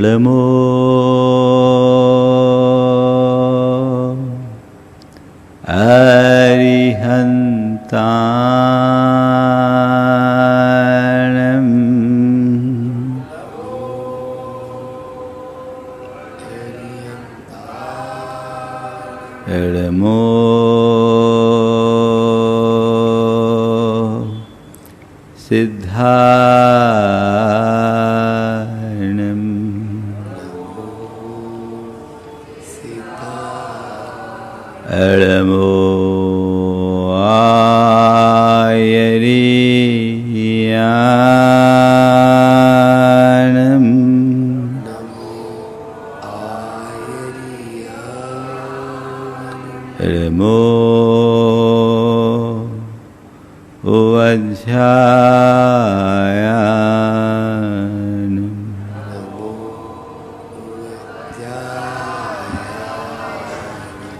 नमो अरिहन्ताणं नमो सिद्धाणं नमो आयर्याणं नमो उवध्यायानं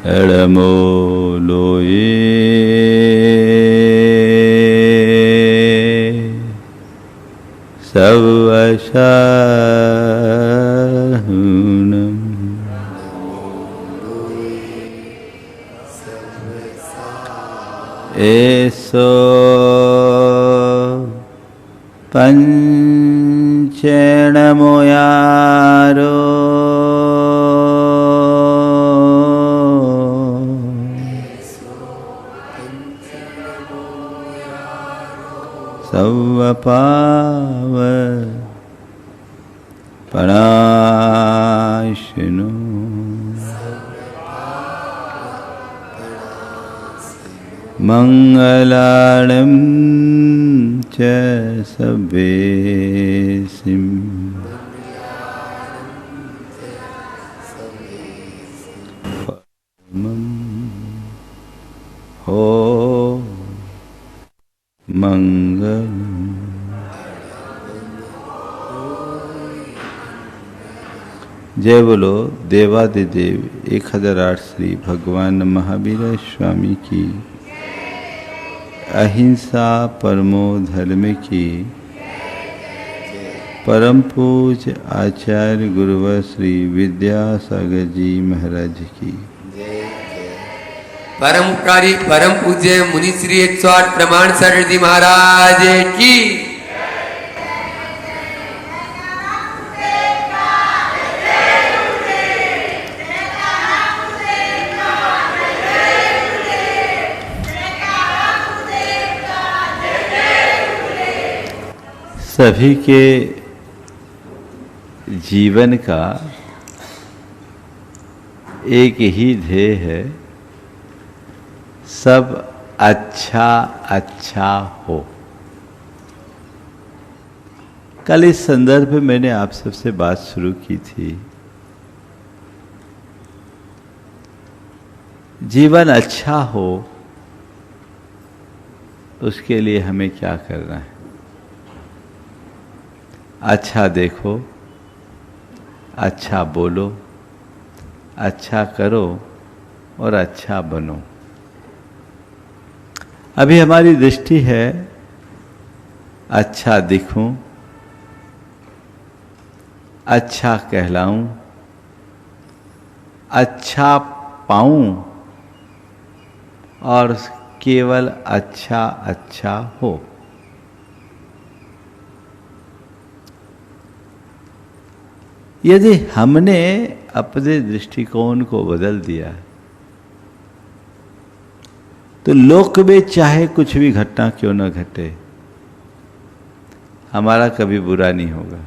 नमो लोये सवशहुनं एसो पंचेणमोयारो सवपाव पराशनो मंगलाणं च सवेसिं हो मंगलम्। जय बोलो देवादिदेव 1008 श्री भगवान महावीर स्वामी की, अहिंसा परमो धर्म की, परम पूज्य आचार्य गुरुवर श्री विद्यासागर जी महाराज की, परमकारी परम पूज्य मुनि श्री 108 प्रमाण सर जी महाराज की। सभी के जीवन का एक ही ध्येय है, सब अच्छा अच्छा हो। कल इस संदर्भ में मैंने आप सबसे बात शुरू की थी। जीवन अच्छा हो उसके लिए हमें क्या करना है? अच्छा देखो, अच्छा बोलो, अच्छा करो और अच्छा बनो। अभी हमारी दृष्टि है अच्छा दिखूं, अच्छा कहलाऊं, अच्छा पाऊं और केवल अच्छा अच्छा हो। यदि हमने अपने दृष्टिकोण को बदल दिया तो लोक में चाहे कुछ भी घटना क्यों न घटे, हमारा कभी बुरा नहीं होगा।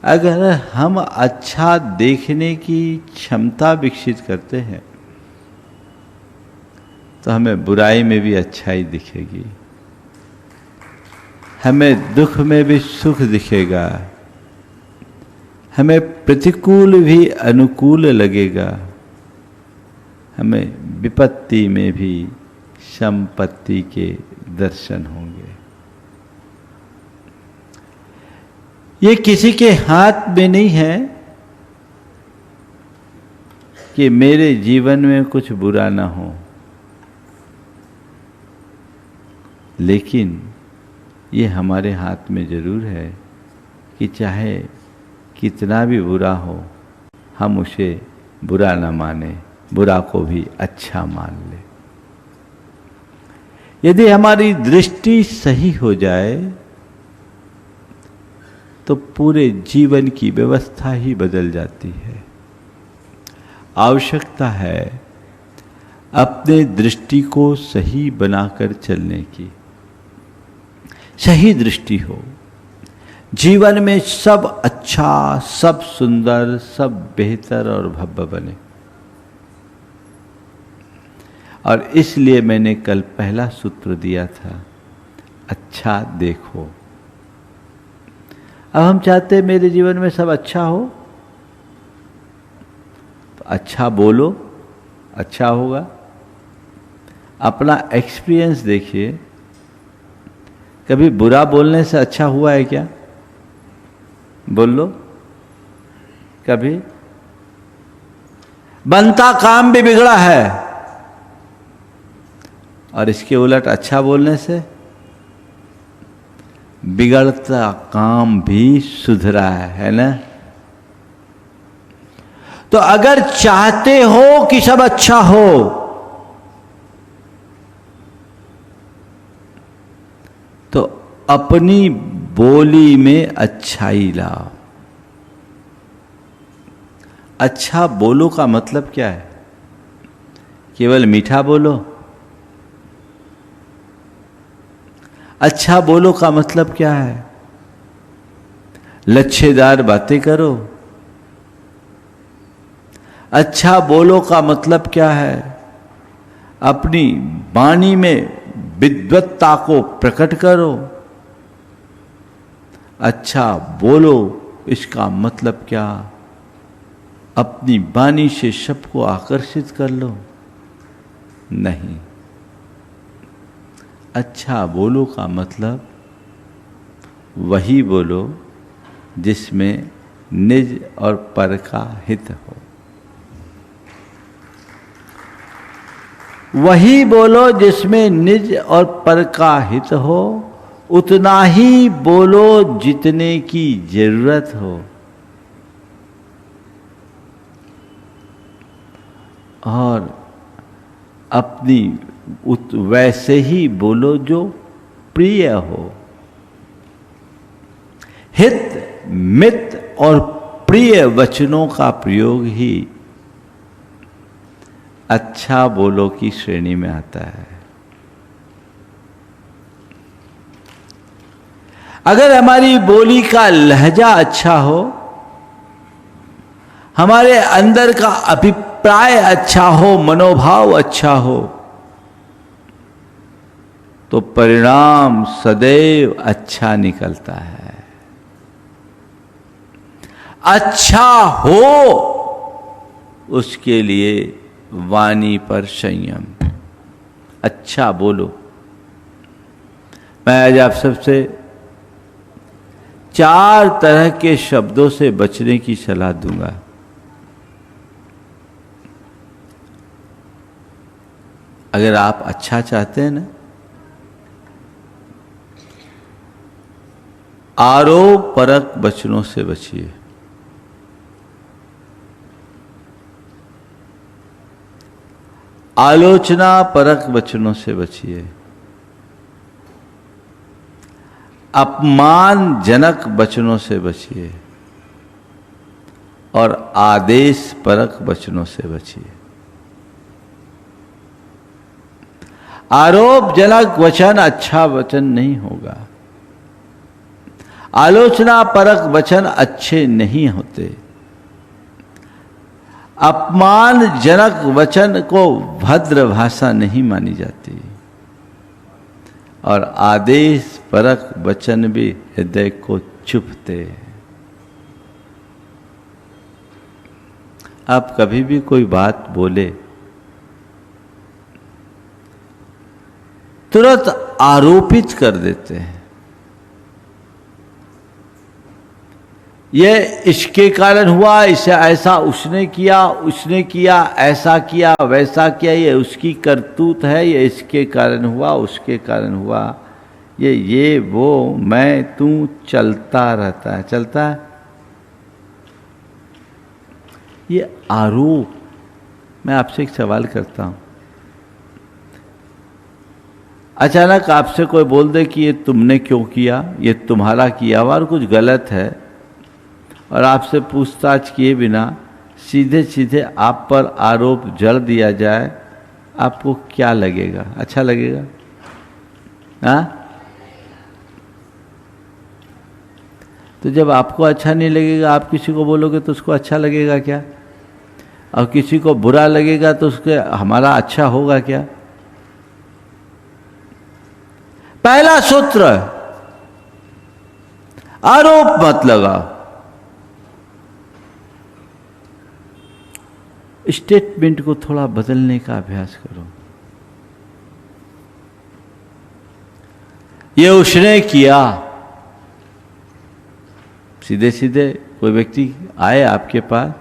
अगर हम अच्छा देखने की क्षमता विकसित करते हैं तो हमें बुराई में भी अच्छाई दिखेगी, हमें दुख में भी सुख दिखेगा, हमें प्रतिकूल भी अनुकूल लगेगा, हमें विपत्ति में भी संपत्ति के दर्शन होंगे। ये किसी के हाथ में नहीं है कि मेरे जीवन में कुछ बुरा ना हो, लेकिन ये हमारे हाथ में जरूर है कि चाहे कितना भी बुरा हो हम उसे बुरा न माने, बुरा को भी अच्छा मान ले। यदि हमारी दृष्टि सही हो जाए तो पूरे जीवन की व्यवस्था ही बदल जाती है। आवश्यकता है अपने दृष्टि को सही बनाकर चलने की। सही दृष्टि हो, जीवन में सब अच्छा, सब सुंदर, सब बेहतर और भव्य बने। और इसलिए मैंने कल पहला सूत्र दिया था, अच्छा देखो। अब हम चाहते हैं मेरे जीवन में सब अच्छा हो, तो अच्छा बोलो, अच्छा होगा। अपना एक्सपीरियंस देखिए, कभी बुरा बोलने से अच्छा हुआ है क्या? बोल लो कभी। बनता काम भी बिगड़ा है और इसके उलट अच्छा बोलने से बिगड़ता काम भी सुधरा है ना। तो अगर चाहते हो कि सब अच्छा हो तो अपनी बोली में अच्छाई लाओ। अच्छा बोलो का मतलब क्या है? केवल मीठा बोलो? अच्छा बोलो का मतलब क्या है? लच्छेदार बातें करो? अच्छा बोलो का मतलब क्या है? अपनी वाणी में विद्वत्ता को प्रकट करो। अच्छा बोलो इसका मतलब क्या? अपनी वाणी से सबको आकर्षित कर लो? नहीं। अच्छा बोलो का मतलब वही बोलो जिसमें निज और पर का हित हो। वही बोलो जिसमें निज और पर का हित हो। उतना ही बोलो जितने की जरूरत हो। और अपनी वैसे ही बोलो जो प्रिय हो। हित, मित और प्रिय वचनों का प्रयोग ही अच्छा बोलो की श्रेणी में आता है। अगर हमारी बोली का लहजा अच्छा हो, हमारे अंदर का अभिप्राय अच्छा हो, मनोभाव अच्छा हो, तो परिणाम सदैव अच्छा निकलता है। अच्छा हो उसके लिए वाणी पर संयम। अच्छा बोलो। मैं आज आप सबसे 4 तरह के शब्दों से बचने की सलाह दूंगा। अगर आप अच्छा चाहते हैं ना, आरोप परक वचनों से बचिए। आलोचना परक वचनों से बचिए। अपमानजनक वचनों से बचिए और आदेश परक वचनों से बचिए। आरोपजनक वचन अच्छा वचन नहीं होगा। आलोचना परक वचन अच्छे नहीं होते। अपमानजनक वचन को भद्र भाषा नहीं मानी जाती और आदेश परक वचन भी हृदय को चुभते। आप कभी भी कोई बात बोले तुरंत आरोपित कर देते हैं। यह इसके कारण हुआ, इसे ऐसा उसने किया, ऐसा किया, वैसा किया, ये उसकी करतूत है, ये इसके कारण हुआ, उसके कारण हुआ, ये वो मैं तू चलता रहता है। चलता है ये आरोप। मैं आपसे एक सवाल करता हूं, अचानक आपसे कोई बोल दे कि ये तुमने क्यों किया, ये तुम्हारा किया हुआ और कुछ गलत है, और आपसे पूछताछ किए बिना सीधे सीधे आप पर आरोप जड़ दिया जाए, आपको क्या लगेगा? अच्छा लगेगा? हाँ? तो जब आपको अच्छा नहीं लगेगा, आप किसी को बोलोगे तो उसको अच्छा लगेगा क्या? और किसी को बुरा लगेगा तो उसके हमारा अच्छा होगा क्या? पहला सूत्र, आरोप मत लगाओ। स्टेटमेंट को थोड़ा बदलने का अभ्यास करो। ये उसने किया, सीधे सीधे कोई व्यक्ति आए आपके पास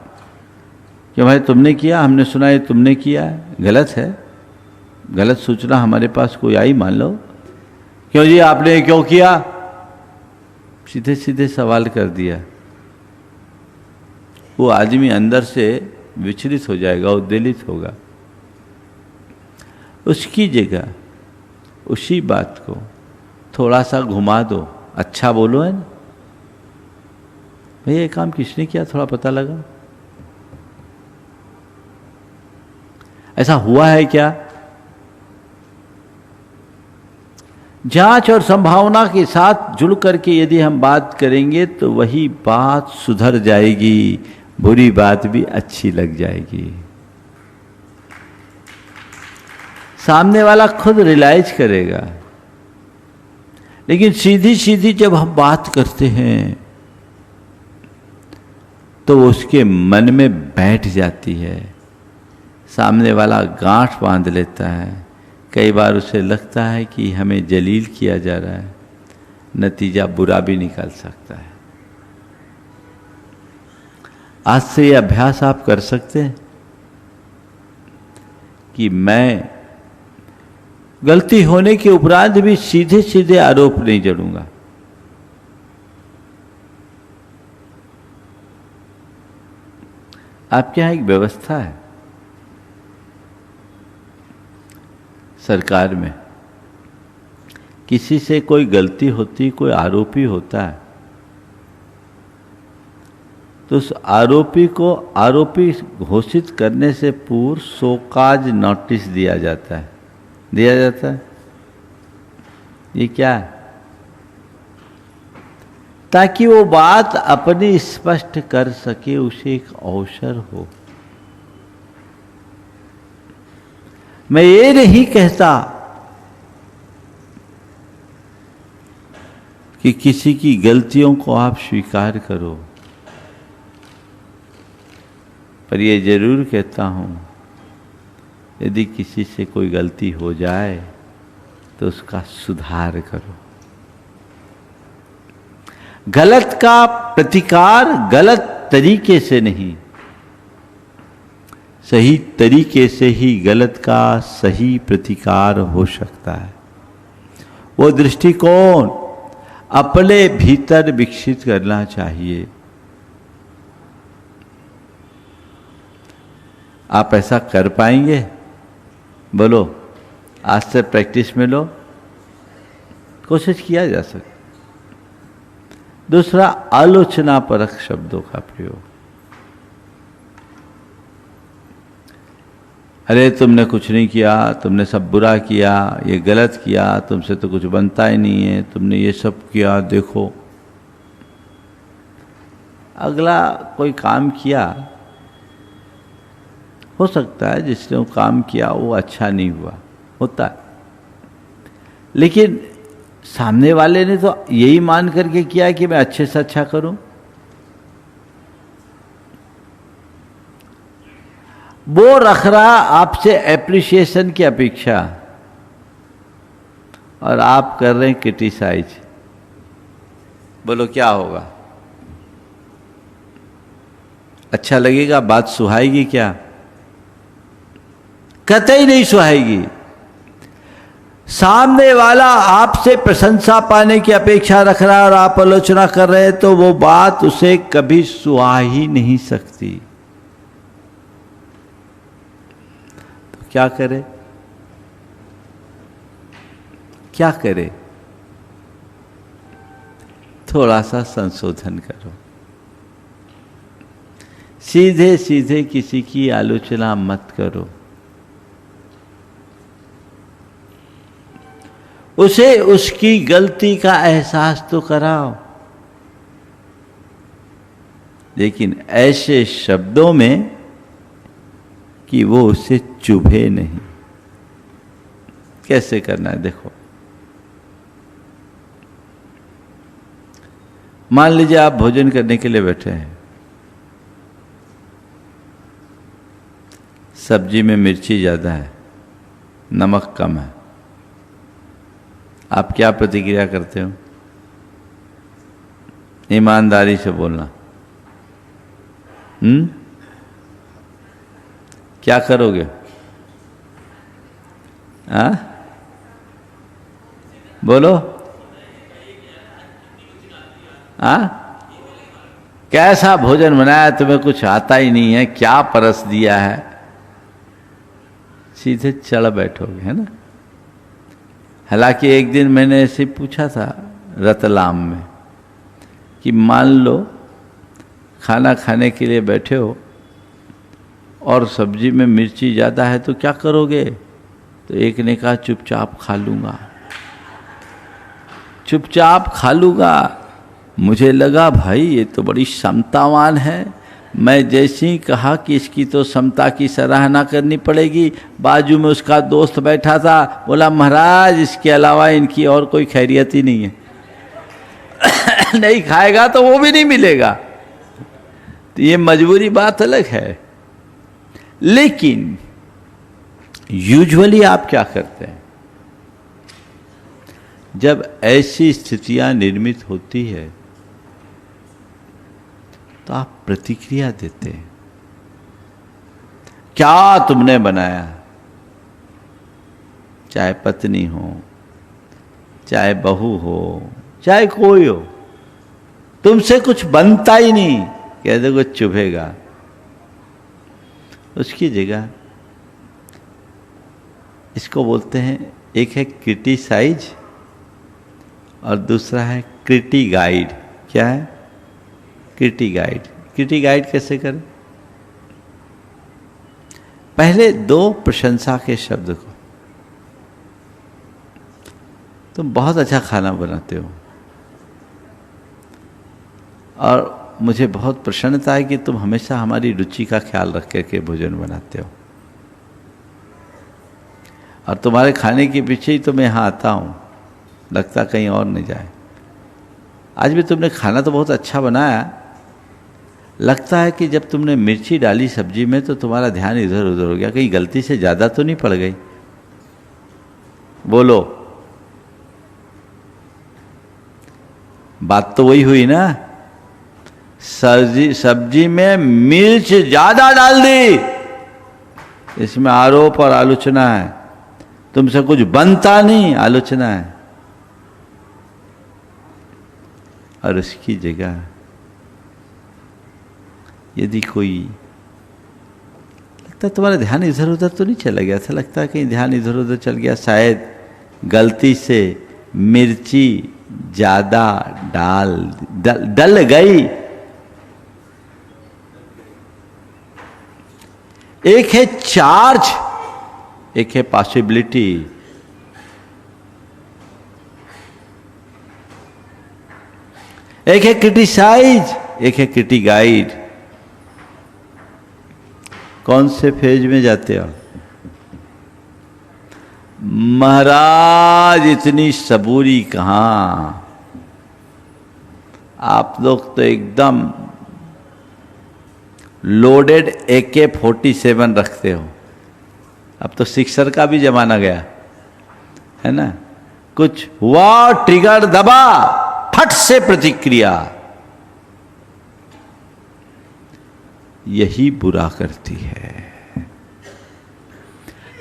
कि भाई तुमने किया, हमने सुना ये तुमने किया है, गलत है, गलत सूचना हमारे पास कोई आई मान लो, क्यों जी आपने क्यों किया? सीधे सीधे सवाल कर दिया, वो आदमी अंदर से विचलित हो जाएगा, उद्वेलित होगा। उसकी जगह उसी बात को थोड़ा सा घुमा दो, अच्छा बोलो, है ना, भैया ये काम किसने किया, थोड़ा पता लगा, ऐसा हुआ है क्या? जांच और संभावना के साथ जुड़ करके यदि हम बात करेंगे तो वही बात सुधर जाएगी, बुरी बात भी अच्छी लग जाएगी। सामने वाला खुद रियलाइज करेगा। लेकिन सीधी सीधी जब हम बात करते हैं तो उसके मन में बैठ जाती है, सामने वाला गांठ बांध लेता है। कई बार उसे लगता है कि हमें जलील किया जा रहा है, नतीजा बुरा भी निकल सकता है। आज से ये अभ्यास आप कर सकते हैं कि मैं गलती होने के उपरांत भी सीधे सीधे आरोप नहीं जड़ूंगा। आपके यहां एक व्यवस्था है सरकार में, किसी से कोई गलती होती, कोई आरोपी होता है, तो उस आरोपी को आरोपी घोषित करने से पूर्व शोकाज नोटिस दिया जाता है। दिया जाता है। ये क्या है? ताकि वो बात अपनी स्पष्ट कर सके, उसे एक अवसर हो। मैं ये नहीं कहता कि किसी की गलतियों को आप स्वीकार करो, पर ये जरूर कहता हूं यदि किसी से कोई गलती हो जाए तो उसका सुधार करो। गलत का प्रतिकार गलत तरीके से नहीं, सही तरीके से ही गलत का सही प्रतिकार हो सकता है। वो दृष्टिकोण अपने भीतर विकसित करना चाहिए। आप ऐसा कर पाएंगे? बोलो, आज से प्रैक्टिस में लो, कोशिश किया जा सकता। दूसरा, आलोचना परक शब्दों का प्रयोग। अरे तुमने कुछ नहीं किया, तुमने सब बुरा किया, ये गलत किया, तुमसे तो कुछ बनता ही नहीं है, तुमने ये सब किया, देखो। अगला कोई काम किया, हो सकता है जिसने वो काम किया वो अच्छा नहीं हुआ, होता है, लेकिन सामने वाले ने तो यही मान करके किया कि मैं अच्छे से अच्छा करूं। वो रख रहा आपसे एप्रिसिएशन की अपेक्षा, और आप कर रहे हैं क्रिटिसाइज। बोलो क्या होगा? अच्छा लगेगा? बात सुहाएगी क्या? कतई नहीं सुहाएगी। सामने वाला आपसे प्रशंसा पाने की अपेक्षा रख रहा है और आप आलोचना कर रहे हैं, तो वो बात उसे कभी सुहा ही नहीं सकती। क्या करे? क्या करे? थोड़ा सा संशोधन करो। सीधे सीधे किसी की आलोचना मत करो। उसे उसकी गलती का एहसास तो कराओ, लेकिन ऐसे शब्दों में कि वो उसे चुभे नहीं। कैसे करना है देखो। मान लीजिए आप भोजन करने के लिए बैठे हैं, सब्जी में मिर्ची ज़्यादा है, नमक कम है, आप क्या प्रतिक्रिया करते हो? ईमानदारी से बोलना। क्या करोगे? बोलो। कैसा भोजन बनाया, तुम्हें कुछ आता ही नहीं है, क्या परस दिया है? सीधे चढ़ बैठोगे, है ना। हालांकि एक दिन मैंने ऐसे पूछा था रतलाम में कि मान लो खाना खाने के लिए बैठे हो और सब्जी में मिर्ची ज़्यादा है तो क्या करोगे? तो एक ने कहा चुपचाप खा लूँगा, चुपचाप खा लूँगा। मुझे लगा भाई ये तो बड़ी समतावान है। मैं जैसे ही कहा कि इसकी तो समता की सराहना करनी पड़ेगी, बाजू में उसका दोस्त बैठा था, बोला महाराज इसके अलावा इनकी और कोई खैरियत ही नहीं है। नहीं खाएगा तो वो भी नहीं मिलेगा। तो ये मजबूरी बात अलग है। लेकिन यूजुअली आप क्या करते हैं? जब ऐसी स्थितियां निर्मित होती है तो आप प्रतिक्रिया देते हैं। क्या तुमने बनाया? चाहे पत्नी हो, चाहे बहू हो, चाहे कोई हो, तुमसे कुछ बनता ही नहीं, कह दो कुछ चुभेगा। उसकी जगह इसको बोलते हैं, एक है क्रिटिसाइज और दूसरा है क्रिटिगाइड। क्या है? क्रिटिगाइड। क्रिटिगाइड कैसे करें? पहले दो प्रशंसा के शब्द को, तुम बहुत अच्छा खाना बनाते हो और मुझे बहुत प्रसन्नता है कि तुम हमेशा हमारी रुचि का ख्याल रख करके भोजन बनाते हो, और तुम्हारे खाने के पीछे ही तो मैं यहाँ आता हूँ, लगता कहीं और नहीं जाए। आज भी तुमने खाना तो बहुत अच्छा बनाया, लगता है कि जब तुमने मिर्ची डाली सब्जी में तो तुम्हारा ध्यान इधर उधर हो गया, कहीं गलती से ज़्यादा तो नहीं पड़ गई? बोलो, बात तो वही हुई ना। सब्जी में मिर्च ज़्यादा डाल दी, इसमें आरोप और आलोचना है। तुमसे कुछ बनता नहीं, आलोचना है। और उसकी जगह यदि कोई लगता है तुम्हारा ध्यान इधर उधर तो नहीं चला गया, ऐसा लगता है कहीं ध्यान इधर उधर चल गया, शायद गलती से मिर्ची ज़्यादा डल गई। एक है चार्ज, एक है पॉसिबिलिटी। एक है क्रिटिसाइज, एक है क्रिटिगाइड। कौन से फेज में जाते हो? महाराज इतनी सबूरी कहाँ, आप लोग तो एकदम लोडेड AK-47 रखते हो। अब तो सिक्सर का भी जमाना गया है ना। कुछ हुआ, ट्रिगर दबा, फट से प्रतिक्रिया। यही बुरा करती है।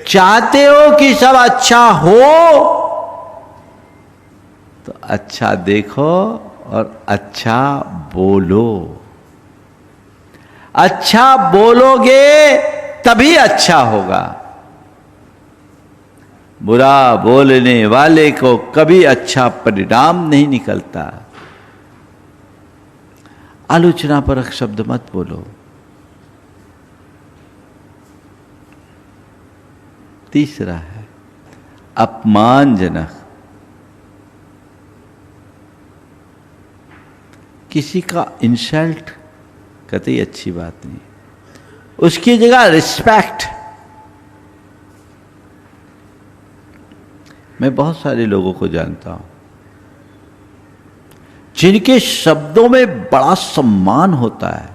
चाहते हो कि सब अच्छा हो तो अच्छा देखो और अच्छा बोलो। अच्छा बोलोगे तभी अच्छा होगा। बुरा बोलने वाले को कभी अच्छा परिणाम नहीं निकलता। आलोचनापरक शब्द मत बोलो। तीसरा है अपमानजनक। किसी का इंसल्ट कतई अच्छी बात नहीं, उसकी जगह रिस्पेक्ट। मैं बहुत सारे लोगों को जानता हूं जिनके शब्दों में बड़ा सम्मान होता है,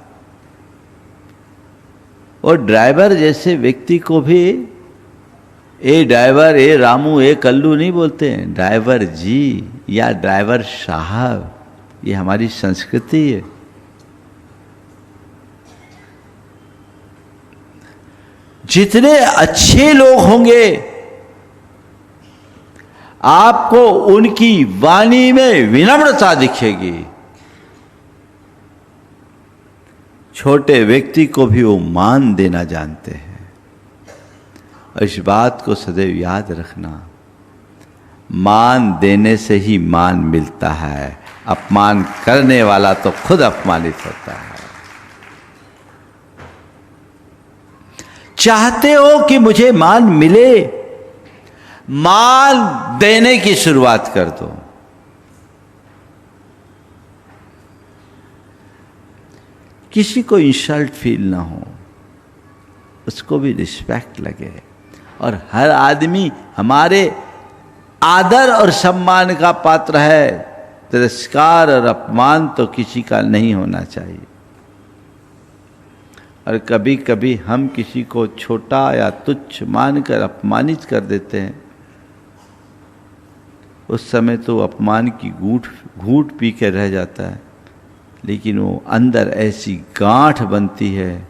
और ड्राइवर जैसे व्यक्ति को भी ए ड्राइवर, ए रामू, ए कल्लू नहीं बोलते हैं, ड्राइवर जी या ड्राइवर साहब। ये हमारी संस्कृति है। जितने अच्छे लोग होंगे आपको उनकी वाणी में विनम्रता दिखेगी। छोटे व्यक्ति को भी वो मान देना जानते हैं। इस बात को सदैव याद रखना, मान देने से ही मान मिलता है, अपमान करने वाला तो खुद अपमानित होता है। चाहते हो कि मुझे मान मिले, मान देने की शुरुआत कर दो। किसी को इंसल्ट फील ना हो, उसको भी रिस्पेक्ट लगे। और हर आदमी हमारे आदर और सम्मान का पात्र है। तिरस्कार और अपमान तो किसी का नहीं होना चाहिए। और कभी कभी हम किसी को छोटा या तुच्छ मानकर अपमानित कर देते हैं। उस समय तो अपमान की घूंट पी के रह जाता है, लेकिन वो अंदर ऐसी गांठ बनती है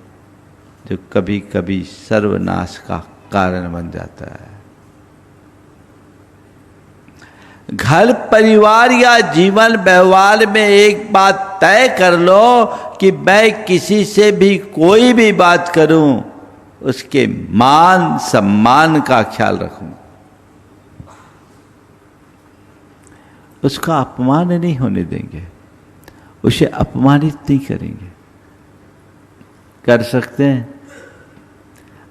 जो कभी कभी सर्वनाश का कारण बन जाता है। घर परिवार या जीवन व्यवहार में एक बात तय कर लो कि मैं किसी से भी कोई भी बात करूं, उसके मान सम्मान का ख्याल रखूं, उसका अपमान नहीं होने देंगे, उसे अपमानित नहीं करेंगे। कर सकते हैं।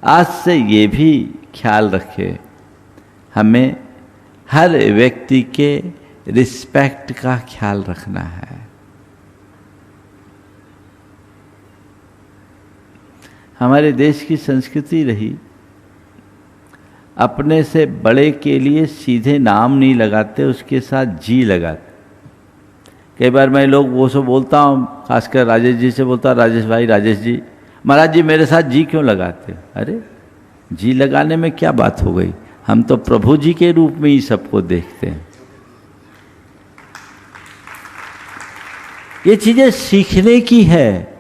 आज से ये भी ख्याल रखें, हमें हर व्यक्ति के रिस्पेक्ट का ख्याल रखना है। हमारे देश की संस्कृति रही, अपने से बड़े के लिए सीधे नाम नहीं लगाते, उसके साथ जी लगाते। कई बार मैं लोग वो सब बोलता हूँ, खासकर राजेश जी से बोलता, राजेश भाई, राजेश जी, महाराज जी मेरे साथ जी क्यों लगाते? अरे जी लगाने में क्या बात हो गई? हम तो प्रभु जी के रूप में ही सबको देखते हैं। ये चीजें सीखने की है।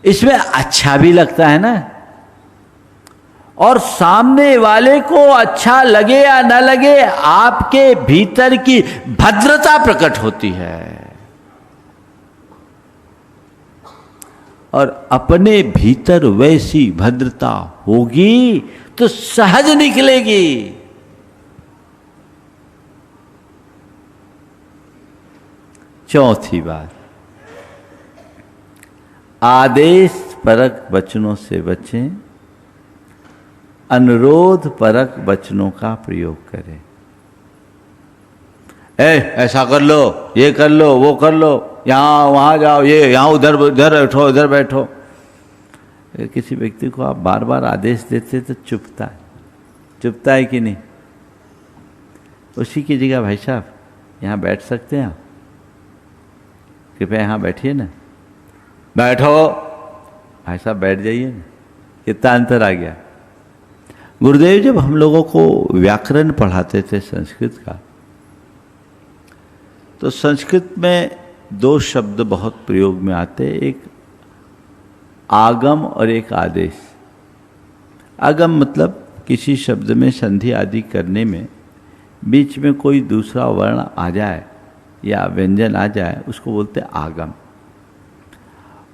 इसमें अच्छा भी लगता है ना, और सामने वाले को अच्छा लगे या न लगे, आपके भीतर की भद्रता प्रकट होती है। और अपने भीतर वैसी भद्रता होगी तो सहज निकलेगी। चौथी बात, आदेश परक वचनों से बचें, अनुरोध परक वचनों का प्रयोग करें। ऐसा कर लो, ये कर लो, वो कर लो, यहाँ वहाँ जाओ, ये यहाँ उधर उधर बैठो, उधर बैठो। किसी व्यक्ति को आप बार बार आदेश देते तो चुपता है कि नहीं? उसी की जगह भाई साहब यहाँ बैठ सकते हैं आप? कृपया यहाँ बैठिए ना। बैठो भाई साहब, बैठ जाइए ना। कितना अंतर आ गया। गुरुदेव जब हम लोगों को व्याकरण पढ़ाते थे संस्कृत का, तो संस्कृत में दो शब्द बहुत प्रयोग में आते, एक आगम और एक आदेश। आगम मतलब किसी शब्द में संधि आदि करने में बीच में कोई दूसरा वर्ण आ जाए या व्यंजन आ जाए, उसको बोलते आगम।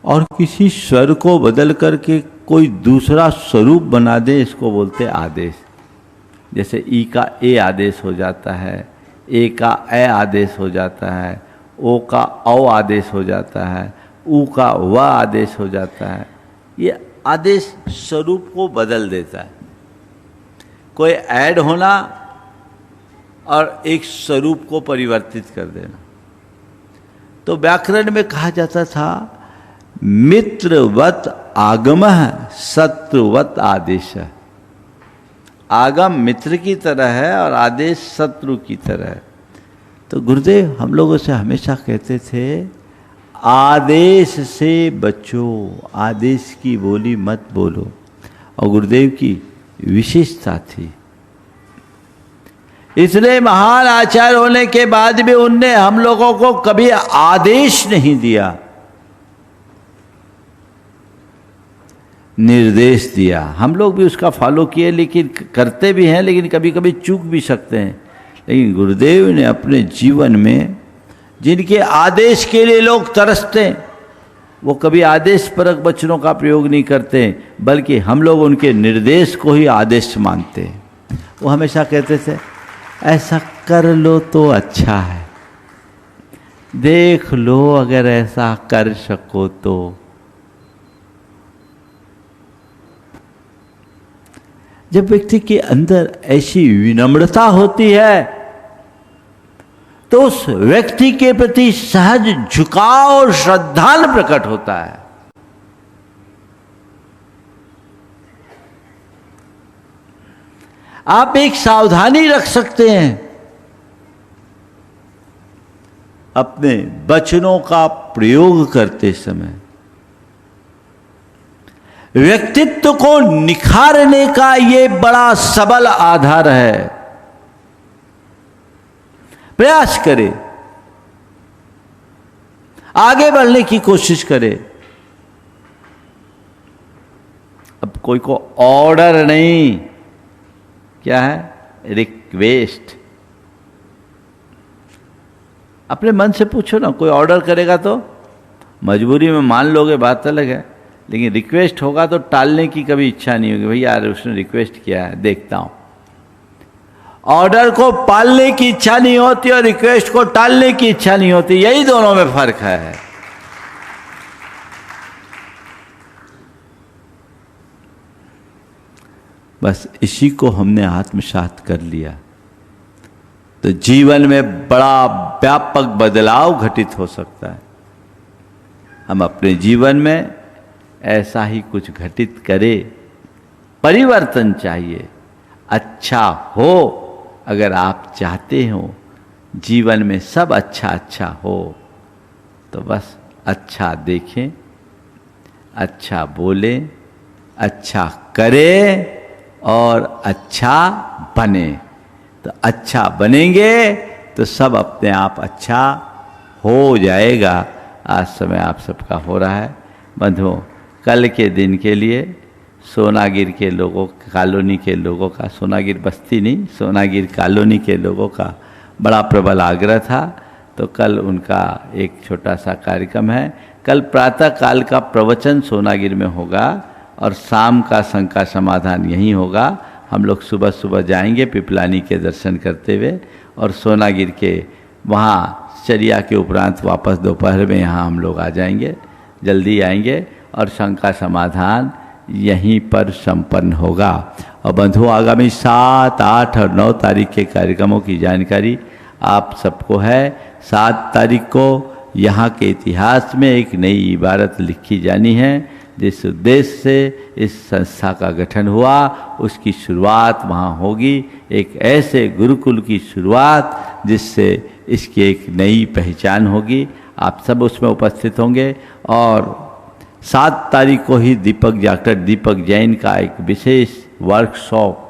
और किसी स्वर को बदल करके कोई दूसरा स्वरूप बना दे, इसको बोलते आदेश। जैसे ई का ए आदेश हो जाता है, ए का ए आदेश हो जाता है, ओ का औ आदेश हो जाता है, ऊ का व आदेश हो जाता है। ये आदेश स्वरूप को बदल देता है। कोई ऐड होना और एक स्वरूप को परिवर्तित कर देना। तो व्याकरण में कहा जाता था मित्रवत आगमः शत्रुवत आदेश। आगम मित्र की तरह है और आदेश शत्रु की तरह है। तो गुरुदेव हम लोगों से हमेशा कहते थे आदेश से बचो, आदेश की बोली मत बोलो। और गुरुदेव की विशेषता थी, इतने महान आचार्य होने के बाद भी उनने हम लोगों को कभी आदेश नहीं दिया, निर्देश दिया। हम लोग भी उसका फॉलो किए, लेकिन करते भी हैं, लेकिन कभी कभी चूक भी सकते हैं। लेकिन गुरुदेव ने अपने जीवन में जिनके आदेश के लिए लोग तरसते हैं, वो कभी आदेश परक वचनों का प्रयोग नहीं करते, बल्कि हम लोग उनके निर्देश को ही आदेश मानते हैं। वो हमेशा कहते थे ऐसा कर लो तो अच्छा है, देख लो अगर ऐसा कर सको तो। जब व्यक्ति के अंदर ऐसी विनम्रता होती है तो उस व्यक्ति के प्रति सहज झुकाव और श्रद्धा प्रकट होता है। आप एक सावधानी रख सकते हैं अपने वचनों का प्रयोग करते समय। व्यक्तित्व को निखारने का ये बड़ा सबल आधार है। प्रयास करें, आगे बढ़ने की कोशिश करें। अब कोई को ऑर्डर नहीं, क्या है, रिक्वेस्ट। अपने मन से पूछो ना, कोई ऑर्डर करेगा तो मजबूरी में मान लोगे, बात अलग है। लेकिन रिक्वेस्ट होगा तो टालने की कभी इच्छा नहीं होगी, भैया यार उसने रिक्वेस्ट किया है, देखता हूं। ऑर्डर को पालने की इच्छा नहीं होती और रिक्वेस्ट को टालने की इच्छा नहीं होती, यही दोनों में फर्क है। बस इसी को हमने आत्मसात कर लिया तो जीवन में बड़ा व्यापक बदलाव घटित हो सकता है। हम अपने जीवन में ऐसा ही कुछ घटित करें। परिवर्तन चाहिए, अच्छा हो। अगर आप चाहते हो जीवन में सब अच्छा अच्छा हो तो बस अच्छा देखें, अच्छा बोलें, अच्छा करें और अच्छा बने। तो अच्छा बनेंगे तो सब अपने आप अच्छा हो जाएगा। आज समय आप सबका हो रहा है। बंधुओं, कल के दिन के लिए सोनागिर के लोगों, कॉलोनी के लोगों का, सोनागिर बस्ती नहीं, सोनागिर कॉलोनी के लोगों का बड़ा प्रबल आग्रह था। तो कल उनका एक छोटा सा कार्यक्रम है। कल प्रातः काल का प्रवचन सोनागिर में होगा और शाम का शंका समाधान यहीं होगा। हम लोग सुबह सुबह जाएंगे पिपलानी के दर्शन करते हुए और सोनागिर के वहाँ चरिया के उपरांत वापस दोपहर में यहाँ हम लोग आ जाएंगे, जल्दी आएंगे और शंका समाधान यहीं पर संपन्न होगा। और बंधुओं, आगामी 7, 8 और 9 तारीख के कार्यक्रमों की जानकारी आप सबको है। 7 तारीख को यहाँ के इतिहास में एक नई इबारत लिखी जानी है। जिस उद्देश्य से इस संस्था का गठन हुआ उसकी शुरुआत वहाँ होगी। एक ऐसे गुरुकुल की शुरुआत जिससे इसकी एक नई पहचान होगी। आप सब उसमें उपस्थित होंगे। और 7 तारीख को ही डॉक्टर दीपक जैन का एक विशेष वर्कशॉप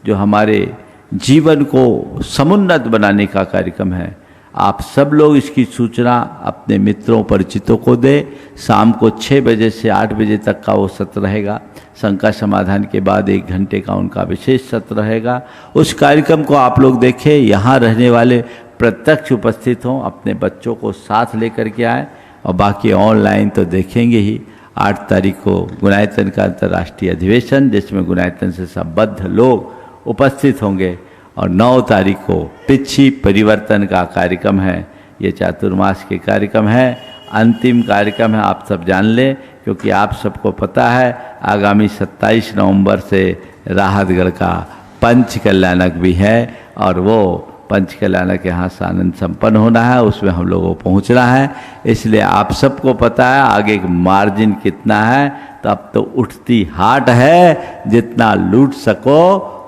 जो हमारे जीवन को समुन्नत बनाने का कार्यक्रम है, आप सब लोग इसकी सूचना अपने मित्रों परिचितों को दें। शाम को 6 बजे से 8 बजे तक का वो सत्र रहेगा। शंका समाधान के बाद 1 घंटे का उनका विशेष सत्र रहेगा। उस कार्यक्रम को आप लोग देखें। यहाँ रहने वाले प्रत्यक्ष उपस्थित हों, अपने बच्चों को साथ लेकर के आएँ और बाकी ऑनलाइन तो देखेंगे ही। 8 तारीख को गुणायतन का अंतर्राष्ट्रीय अधिवेशन, जिसमें गुणायतन से संबद्ध लोग उपस्थित होंगे, और 9 तारीख को पिछी परिवर्तन का कार्यक्रम है। ये चातुर्मास के कार्यक्रम है, अंतिम कार्यक्रम है, आप सब जान लें, क्योंकि आप सबको पता है आगामी 27 नवंबर से राहतगढ़ का पंच कल्याणक भी है, और वो पंच कल्याणक यहाँ सानंद संपन्न होना है, उसमें हम लोगों को पहुँचना है। इसलिए आप सबको पता है आगे मार्जिन कितना है, तो अब तो उठती हाट है, जितना लूट सको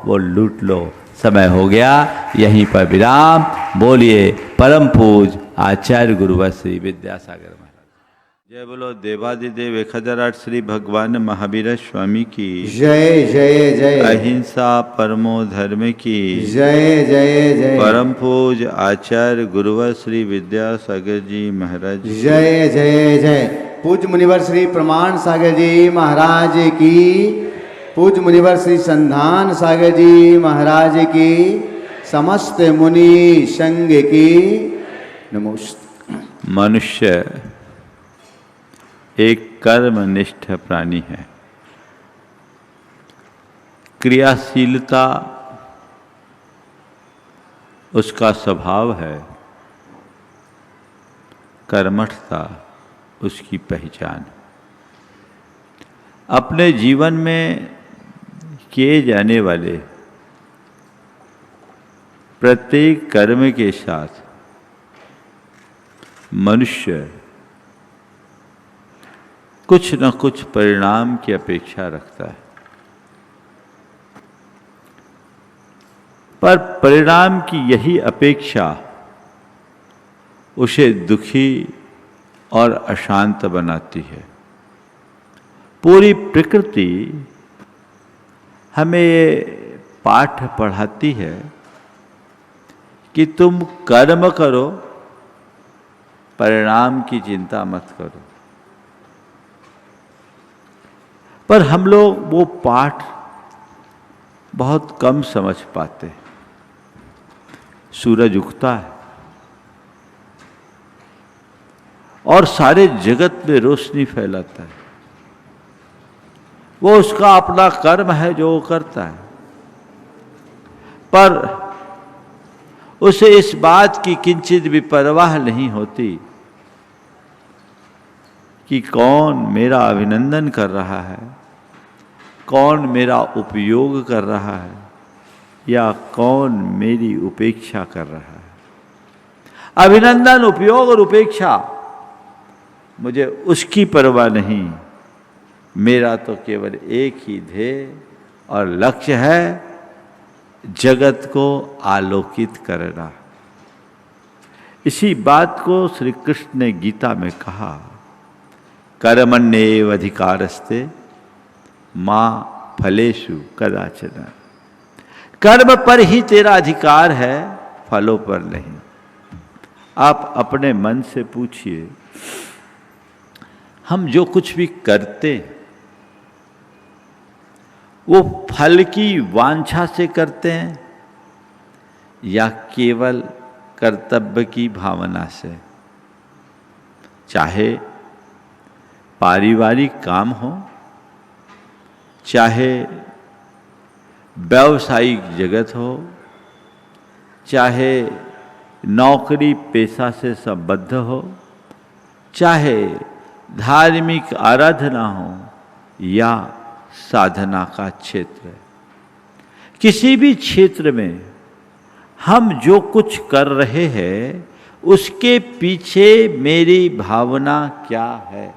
वो लूट लो। समय हो गया, यहीं पर विराम। बोलिए परम पूज आचार्य गुरुवर श्री विद्यासागर महाराज। जय बोलो देवादिदेव 1008 श्री भगवान महावीर स्वामी की जय जय जय। अहिंसा परमो धर्म की जय जय जय। परम पूज आचार्य गुरुवर श्री विद्यासागर जी महाराज। जय जय जय। पूज्य मुनिवर श्री प्रमाण सागर जी महाराज की, पूज्य मुनिवर श्री संधान सागर जी महाराज की, समस्त मुनि संघ की नमोस्तु। मनुष्य एक कर्मनिष्ठ प्राणी है। क्रियाशीलता उसका स्वभाव है, कर्मठता उसकी पहचान। अपने जीवन में किए जाने वाले प्रत्येक कर्म के साथ मनुष्य कुछ न कुछ परिणाम की अपेक्षा रखता है, पर परिणाम की यही अपेक्षा उसे दुखी और अशांत बनाती है। पूरी प्रकृति हमें ये पाठ पढ़ाती है कि तुम कर्म करो, परिणाम की चिंता मत करो। पर हम लोग वो पाठ बहुत कम समझ पाते। सूरज उगता है और सारे जगत में रोशनी फैलाता है, वो उसका अपना कर्म है जो वो करता है, पर उसे इस बात की किंचित भी परवाह नहीं होती कि कौन मेरा अभिनंदन कर रहा है, कौन मेरा उपयोग कर रहा है, या कौन मेरी उपेक्षा कर रहा है। अभिनंदन, उपयोग और उपेक्षा मुझे उसकी परवाह नहीं। मेरा तो केवल एक ही ध्येय और लक्ष्य है, जगत को आलोकित करना। इसी बात को श्री कृष्ण ने गीता में कहा, कर्मण्येव अधिकारस्ते मां फलेषु कदाचन। कर्म पर ही तेरा अधिकार है, फलों पर नहीं। आप अपने मन से पूछिए, हम जो कुछ भी करते वो फल की वांछा से करते हैं या केवल कर्तव्य की भावना से? चाहे पारिवारिक काम हो, चाहे व्यावसायिक जगत हो, चाहे नौकरी पेशा से संबद्ध हो, चाहे धार्मिक आराधना हो या साधना का क्षेत्र, किसी भी क्षेत्र में हम जो कुछ कर रहे हैं उसके पीछे मेरी भावना क्या है?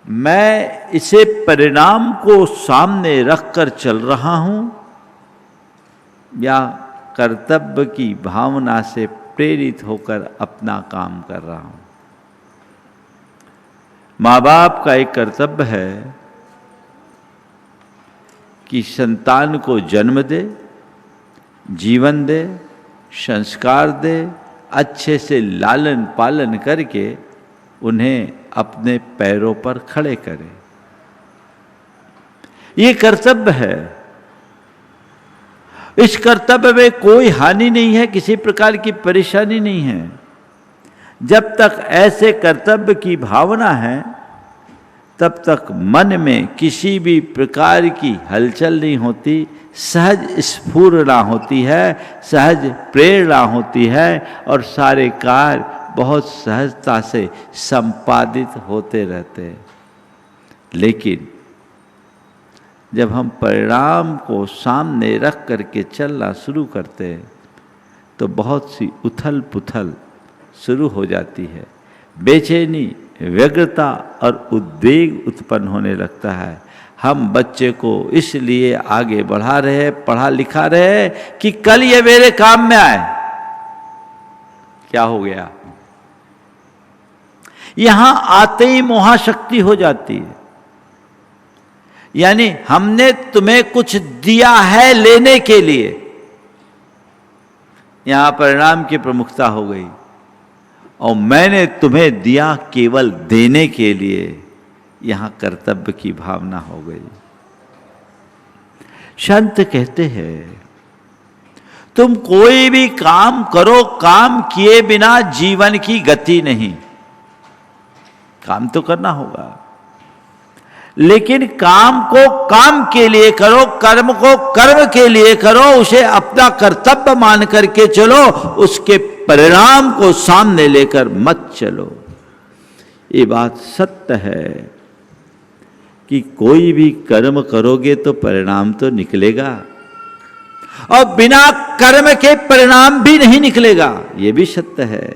मैं इसे परिणाम को सामने रखकर चल रहा हूं या कर्तव्य की भावना से प्रेरित होकर अपना काम कर रहा हूं? माँ बाप का एक कर्तव्य है कि संतान को जन्म दे, जीवन दे, संस्कार दे, अच्छे से लालन पालन करके उन्हें अपने पैरों पर खड़े करे। ये कर्तव्य है। इस कर्तव्य में कोई हानि नहीं है, किसी प्रकार की परेशानी नहीं है। जब तक ऐसे कर्तव्य की भावना है तब तक मन में किसी भी प्रकार की हलचल नहीं होती, सहज स्फुरना होती है, सहज प्रेरणा होती है और सारे कार्य बहुत सहजता से संपादित होते रहते हैं। लेकिन जब हम परिणाम को सामने रख करके चलना शुरू करते हैं तो बहुत सी उथल पुथल शुरू हो जाती है, बेचैनी, व्यग्रता और उद्वेग उत्पन्न होने लगता है। हम बच्चे को इसलिए आगे बढ़ा रहे हैं, पढ़ा लिखा रहे हैं कि कल ये मेरे काम में आए। क्या हो गया? यहां आते ही मोहाशक्ति हो जाती है, यानी हमने तुम्हें कुछ दिया है लेने के लिए, यहां परिणाम की प्रमुखता हो गई, और मैंने तुम्हें दिया केवल देने के लिए, यहां कर्तव्य की भावना हो गई। संत कहते हैं तुम कोई भी काम करो, काम किए बिना जीवन की गति नहीं। काम तो करना होगा, लेकिन काम को काम के लिए करो, कर्म को कर्म के लिए करो, उसे अपना कर्तव्य मान करके चलो, उसके परिणाम को सामने लेकर मत चलो। ये बात सत्य है कि कोई भी कर्म करोगे तो परिणाम तो निकलेगा, और बिना कर्म के परिणाम भी नहीं निकलेगा, ये भी सत्य है।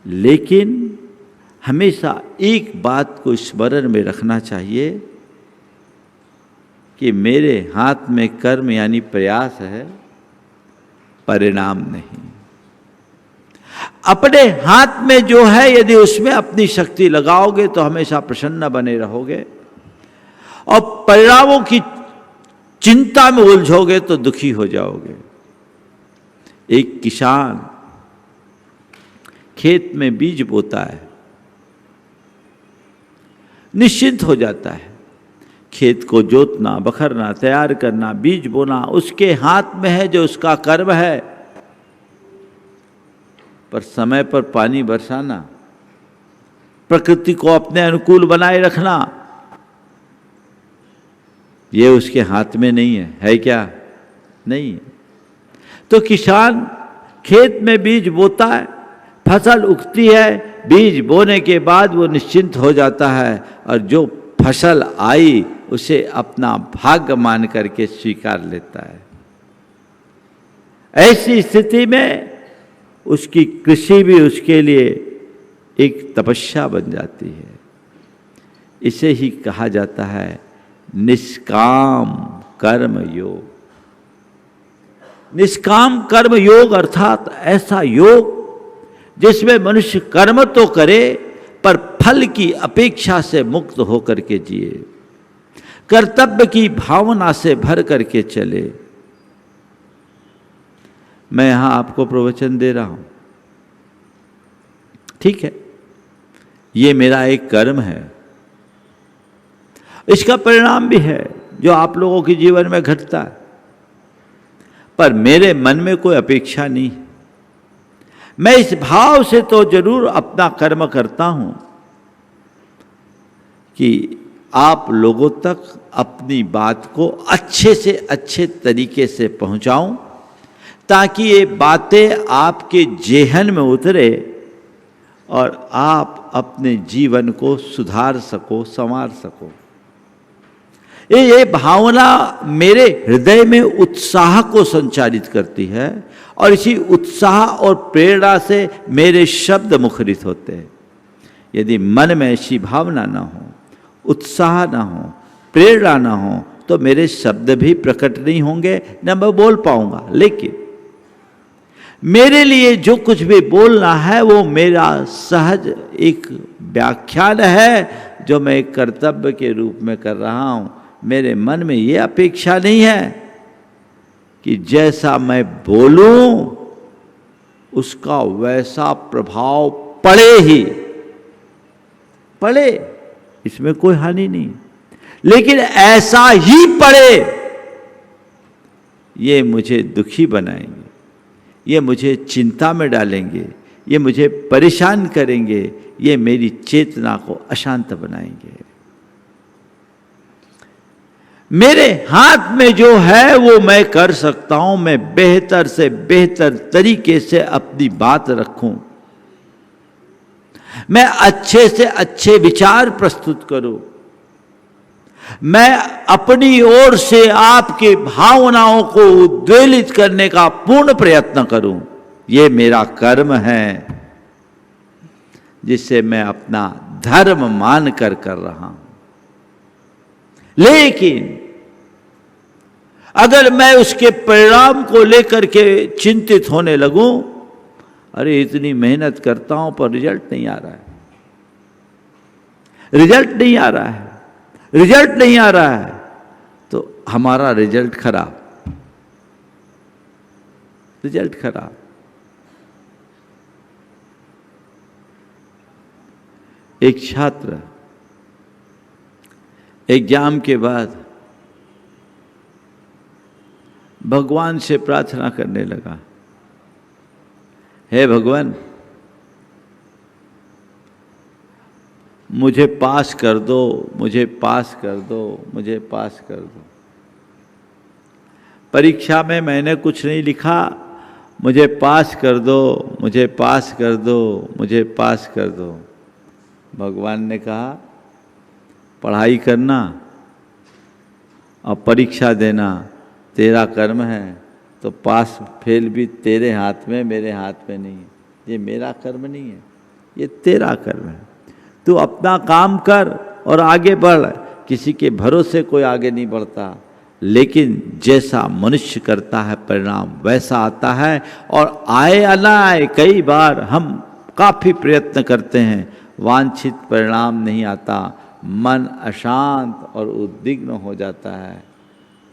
लेकिन हमेशा एक बात को स्मरण में रखना चाहिए कि मेरे हाथ में कर्म यानी प्रयास है, परिणाम नहीं। अपने हाथ में जो है, यदि उसमें अपनी शक्ति लगाओगे तो हमेशा प्रसन्न बने रहोगे, और परिणामों की चिंता में उलझोगे तो दुखी हो जाओगे। एक किसान खेत में बीज बोता है, निश्चिंत हो जाता है, खेत को जोतना, बखरना, तैयार करना, बीज बोना उसके हाथ में है, जो उसका कर्म है। पर समय पर पानी बरसाना, प्रकृति को अपने अनुकूल बनाए रखना, ये उसके हाथ में नहीं है क्या? नहीं है। तो किसान खेत में बीज बोता है, फसल उगती है, बीज बोने के बाद वो निश्चिंत हो जाता है, और जो फसल आई उसे अपना भाग्य मान करके स्वीकार लेता है। ऐसी स्थिति में उसकी कृषि भी उसके लिए एक तपस्या बन जाती है। इसे ही कहा जाता है निष्काम कर्म योग। निष्काम कर्म योग अर्थात ऐसा योग जिसमें मनुष्य कर्म तो करे पर फल की अपेक्षा से मुक्त होकर के जिए, कर्तव्य की भावना से भर करके चले। मैं यहां आपको प्रवचन दे रहा हूं, ठीक है, ये मेरा एक कर्म है, इसका परिणाम भी है जो आप लोगों के जीवन में घटता है, पर मेरे मन में कोई अपेक्षा नहीं। मैं इस भाव से तो जरूर अपना कर्म करता हूं कि आप लोगों तक अपनी बात को अच्छे से अच्छे तरीके से पहुंचाऊं, ताकि ये बातें आपके जेहन में उतरे और आप अपने जीवन को सुधार सको, संवार सको। ये भावना मेरे हृदय में उत्साह को संचारित करती है, और इसी उत्साह और प्रेरणा से मेरे शब्द मुखरित होते हैं। यदि मन में ऐसी भावना ना हो, उत्साह ना हो, प्रेरणा ना हो, तो मेरे शब्द भी प्रकट नहीं होंगे, न मैं बोल पाऊंगा। लेकिन मेरे लिए जो कुछ भी बोलना है वो मेरा सहज एक व्याख्यान है जो मैं एक कर्तव्य के रूप में कर रहा हूं। मेरे मन में ये अपेक्षा नहीं है कि जैसा मैं बोलूं उसका वैसा प्रभाव पड़े ही पड़े, इसमें कोई हानि नहीं, लेकिन ऐसा ही पड़े ये मुझे दुखी बनाएंगे, ये मुझे चिंता में डालेंगे, ये मुझे परेशान करेंगे, ये मेरी चेतना को अशांत बनाएंगे। मेरे हाथ में जो है वो मैं कर सकता हूं, मैं बेहतर से बेहतर तरीके से अपनी बात रखूं, मैं अच्छे से अच्छे विचार प्रस्तुत करूं, मैं अपनी ओर से आपकी भावनाओं को उद्वेलित करने का पूर्ण प्रयत्न करूं। ये मेरा कर्म है जिसे मैं अपना धर्म मानकर कर रहा हूं। लेकिन अगर मैं उसके परिणाम को लेकर के चिंतित होने लगूं, अरे इतनी मेहनत करता हूं पर रिजल्ट नहीं आ रहा है, रिजल्ट नहीं आ रहा है, रिजल्ट नहीं आ रहा है, तो हमारा रिजल्ट खराब, रिजल्ट खराब। एक छात्र एग्जाम के बाद भगवान से प्रार्थना करने लगा, हे भगवान मुझे पास कर दो, मुझे पास कर दो, मुझे पास कर दो। परीक्षा में मैंने कुछ नहीं लिखा, मुझे पास कर दो, मुझे पास कर दो, मुझे पास कर दो। भगवान ने कहा पढ़ाई करना और परीक्षा देना तेरा कर्म है, तो पास फेल भी तेरे हाथ में, मेरे हाथ में नहीं है। ये मेरा कर्म नहीं है, ये तेरा कर्म है। तू अपना काम कर और आगे बढ़। किसी के भरोसे कोई आगे नहीं बढ़ता, लेकिन जैसा मनुष्य करता है परिणाम वैसा आता है। और आए या ना आए, कई बार हम काफ़ी प्रयत्न करते हैं, वांछित परिणाम नहीं आता, मन अशांत और उद्विग्न हो जाता है।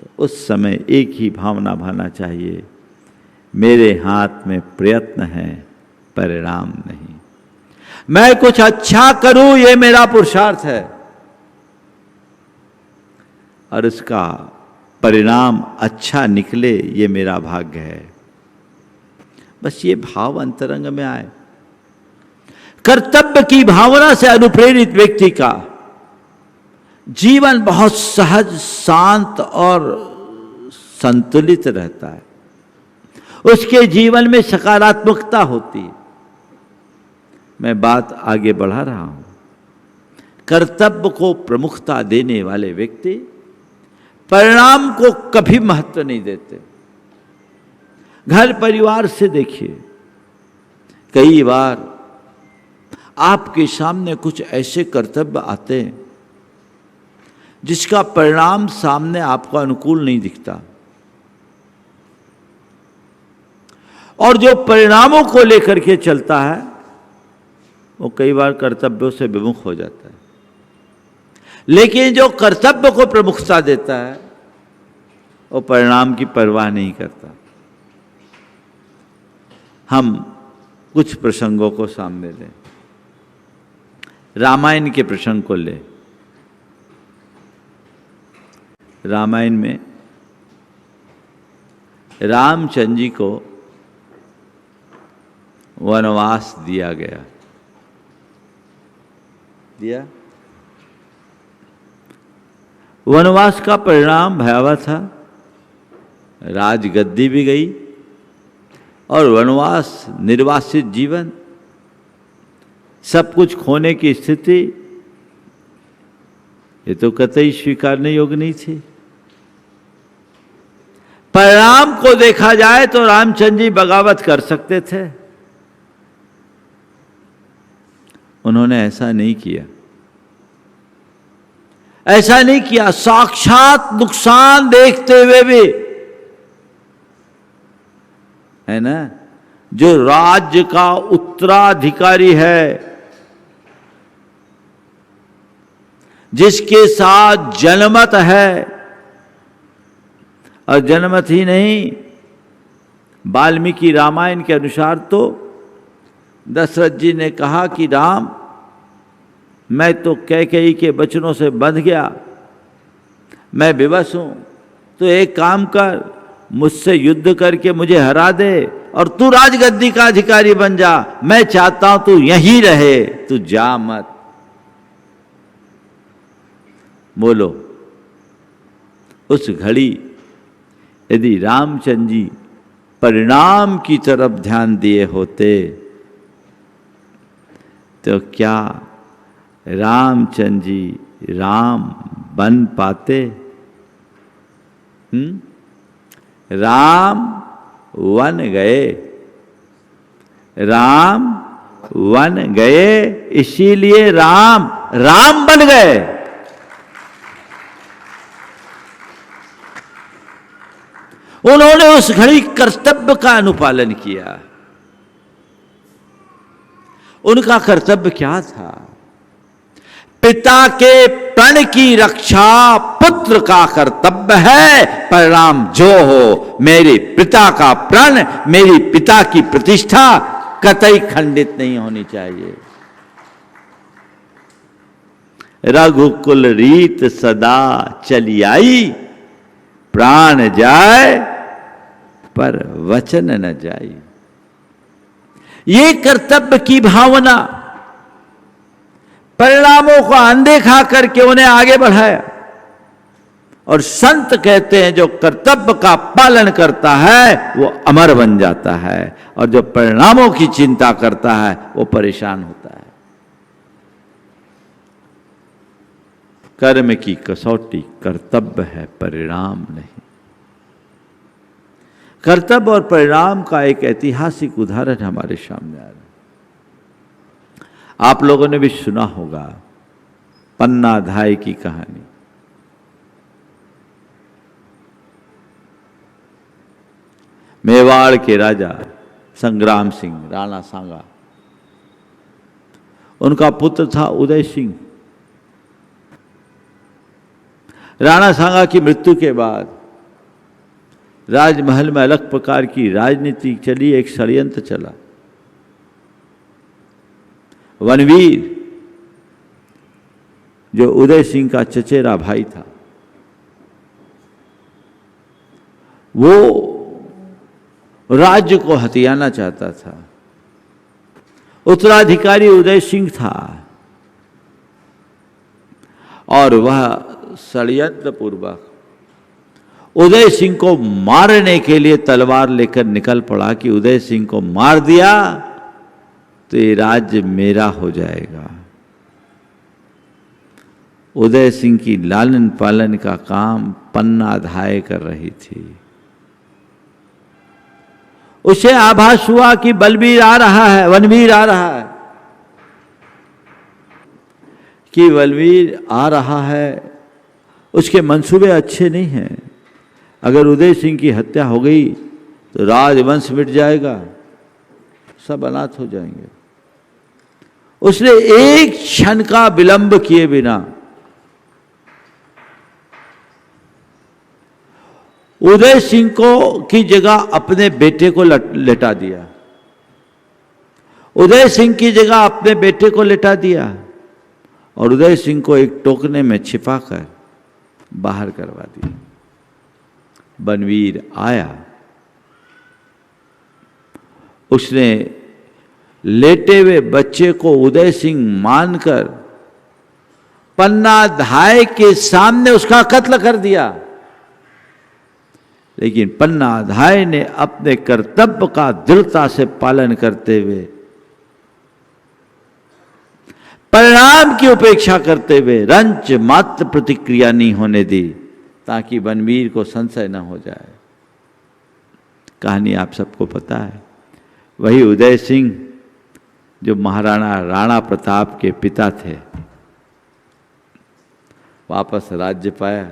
तो उस समय एक ही भावना भाना चाहिए, मेरे हाथ में प्रयत्न है, परिणाम नहीं। मैं कुछ अच्छा करूं, ये मेरा पुरुषार्थ है, और उसका परिणाम अच्छा निकले ये मेरा भाग्य है। बस ये भाव अंतरंग में आए। कर्तव्य की भावना से अनुप्रेरित व्यक्ति का जीवन बहुत सहज, शांत और संतुलित रहता है। उसके जीवन में सकारात्मकता होती है। मैं बात आगे बढ़ा रहा हूं। कर्तव्य को प्रमुखता देने वाले व्यक्ति परिणाम को कभी महत्व नहीं देते। घर परिवार से देखिए, कई बार आपके सामने कुछ ऐसे कर्तव्य आते हैं जिसका परिणाम सामने आपको अनुकूल नहीं दिखता, और जो परिणामों को लेकर के चलता है वो कई बार कर्तव्यों से विमुख हो जाता है। लेकिन जो कर्तव्य को प्रमुखता देता है वो परिणाम की परवाह नहीं करता। हम कुछ प्रसंगों को सामने लें। रामायण के प्रसंग को ले। रामायण में रामचंद्र जी को वनवास दिया गया। दिया। वनवास का परिणाम भयावह था। राजगद्दी भी गई और वनवास, निर्वासित जीवन, सब कुछ खोने की स्थिति, ये तो कतई स्वीकारने योग्य नहीं थी। परिणाम को देखा जाए तो रामचंद्र जी बगावत कर सकते थे, उन्होंने ऐसा नहीं किया। ऐसा नहीं किया। साक्षात नुकसान देखते हुए भी, है ना, जो राज्य का उत्तराधिकारी है, जिसके साथ जनमत है, और जनमत ही नहीं, वाल्मीकि रामायण के अनुसार तो दशरथ जी ने कहा कि राम, मैं तो कैकेयी के वचनों से बंध गया, मैं विवश हूं, तो एक काम कर, मुझसे युद्ध करके मुझे हरा दे, और तू राजगद्दी का अधिकारी बन जा, मैं चाहता हूं तू यहीं रहे, तू जा मत। बोलो, उस घड़ी यदि रामचंद्र जी परिणाम की तरफ ध्यान दिए होते तो क्या रामचंद्र जी राम बन पाते? राम वन गए, राम वन गए, इसीलिए राम राम बन गए। उन्होंने उस घड़ी कर्तव्य का अनुपालन किया। उनका कर्तव्य क्या था? पिता के प्रण की रक्षा पुत्र का कर्तव्य है, परिणाम जो हो, मेरे पिता का प्रण, मेरी पिता की प्रतिष्ठा कतई खंडित नहीं होनी चाहिए। रघुकुल रीत सदा चली आई, प्राण जाए पर वचन न जाई। ये कर्तव्य की भावना परिणामों को अनदेखा करके उन्हें आगे बढ़ाया। और संत कहते हैं जो कर्तव्य का पालन करता है वो अमर बन जाता है, और जो परिणामों की चिंता करता है वो परेशान होता है। कर्म की कसौटी कर्तव्य है, परिणाम नहीं। कर्तव्य और परिणाम का एक ऐतिहासिक उदाहरण हमारे सामने आ रहा है। आप लोगों ने भी सुना होगा पन्ना धाय की कहानी। मेवाड़ के राजा संग्राम सिंह, राणा सांगा, उनका पुत्र था उदय सिंह। राणा सांगा की मृत्यु के बाद राजमहल में अलग प्रकार की राजनीति चली, एक षड्यंत्र चला। वनवीर जो उदय सिंह का चचेरा भाई था, वो राज्य को हथियाना चाहता था। उत्तराधिकारी उदय सिंह था और वह षड्यंत्र पूर्वक उदय सिंह को मारने के लिए तलवार लेकर निकल पड़ा कि उदय सिंह को मार दिया तो ये राज्य मेरा हो जाएगा। उदय सिंह की लालन पालन का काम पन्ना धाय कर रही थी। उसे आभास हुआ कि बलवीर आ रहा है, वनवीर आ रहा है, कि बलवीर आ रहा है। उसके मंसूबे अच्छे नहीं हैं। अगर उदय सिंह की हत्या हो गई तो राजवंश मिट जाएगा, सब अनाथ हो जाएंगे। उसने एक क्षण का विलंब किए बिना उदय सिंह को की जगह अपने बेटे को लेटा दिया। उदय सिंह की जगह अपने बेटे को लेटा दिया और उदय सिंह को एक टोकने में छिपाकर बाहर करवा दिया। बनवीर आया, उसने लेटे हुए बच्चे को उदय सिंह मानकर पन्ना धाय के सामने उसका कत्ल कर दिया। लेकिन पन्ना धाय ने अपने कर्तव्य का दृढ़ता से पालन करते हुए, परिणाम की उपेक्षा करते हुए रंच मात्र प्रतिक्रिया नहीं होने दी ताकि बनवीर को संशय न हो जाए। कहानी आप सबको पता है। वही उदय सिंह जो महाराणा राणा प्रताप के पिता थे, वापस राज्य पाया।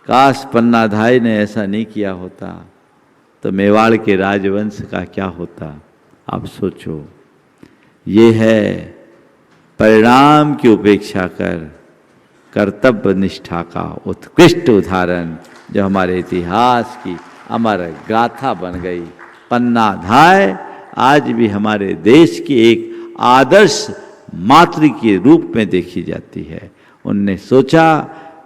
काश पन्ना धाय ने ऐसा नहीं किया होता तो मेवाड़ के राजवंश का क्या होता। आप सोचो, ये है परिणाम की उपेक्षा कर कर्तव्य निष्ठा का उत्कृष्ट उदाहरण, जो हमारे इतिहास की अमर गाथा बन गई। पन्ना धाय आज भी हमारे देश की एक आदर्श मातृ के रूप में देखी जाती है। उनने सोचा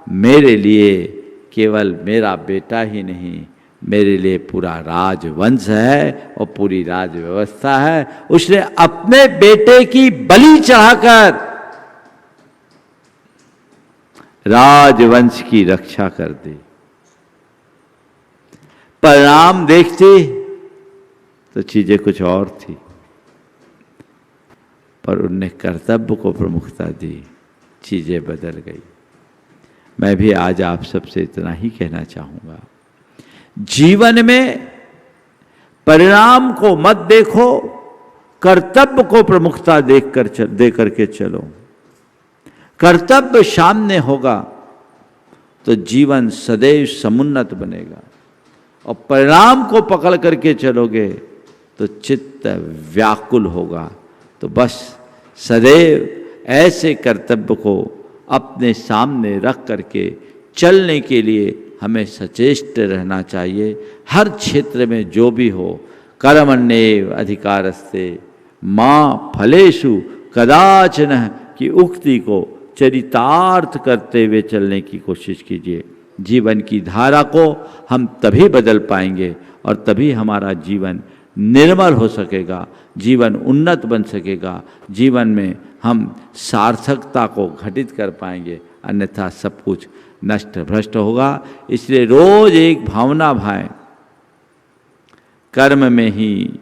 मेरे लिए केवल मेरा बेटा ही नहीं, मेरे लिए पूरा राजवंश है और पूरी राज व्यवस्था है। उसने अपने बेटे की बलि चढ़ाकर राजवंश की रक्षा कर दी। परिणाम देखती तो चीजें कुछ और थी, पर उनने कर्तव्य को प्रमुखता दी, चीजें बदल गई। मैं भी आज आप सबसे इतना ही कहना चाहूंगा, जीवन में परिणाम को मत देखो, कर्तव्य को प्रमुखता दे करके चलो। कर्तव्य सामने होगा तो जीवन सदैव समुन्नत बनेगा, और परिणाम को पकड़ करके चलोगे तो चित्त व्याकुल होगा। तो बस सदैव ऐसे कर्तव्य को अपने सामने रख करके चलने के लिए हमें सचेष्ट रहना चाहिए। हर क्षेत्र में जो भी हो, कर्मण्येव अधिकारस्ते मां फलेषु कदाचन की उक्ति को चरितार्थ करते हुए चलने की कोशिश कीजिए। जीवन की धारा को हम तभी बदल पाएंगे और तभी हमारा जीवन निर्मल हो सकेगा, जीवन उन्नत बन सकेगा, जीवन में हम सार्थकता को घटित कर पाएंगे, अन्यथा सब कुछ नष्ट भ्रष्ट होगा। इसलिए रोज एक भावना भाएं, कर्म में ही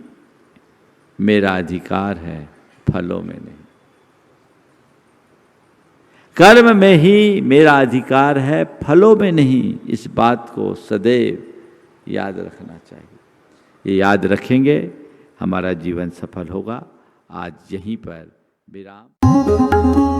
मेरा अधिकार है, फलों में नहीं। कर्म में ही मेरा अधिकार है, फलों में नहीं। इस बात को सदैव याद रखना चाहिए। ये याद रखेंगे, हमारा जीवन सफल होगा। आज यहीं पर विराम।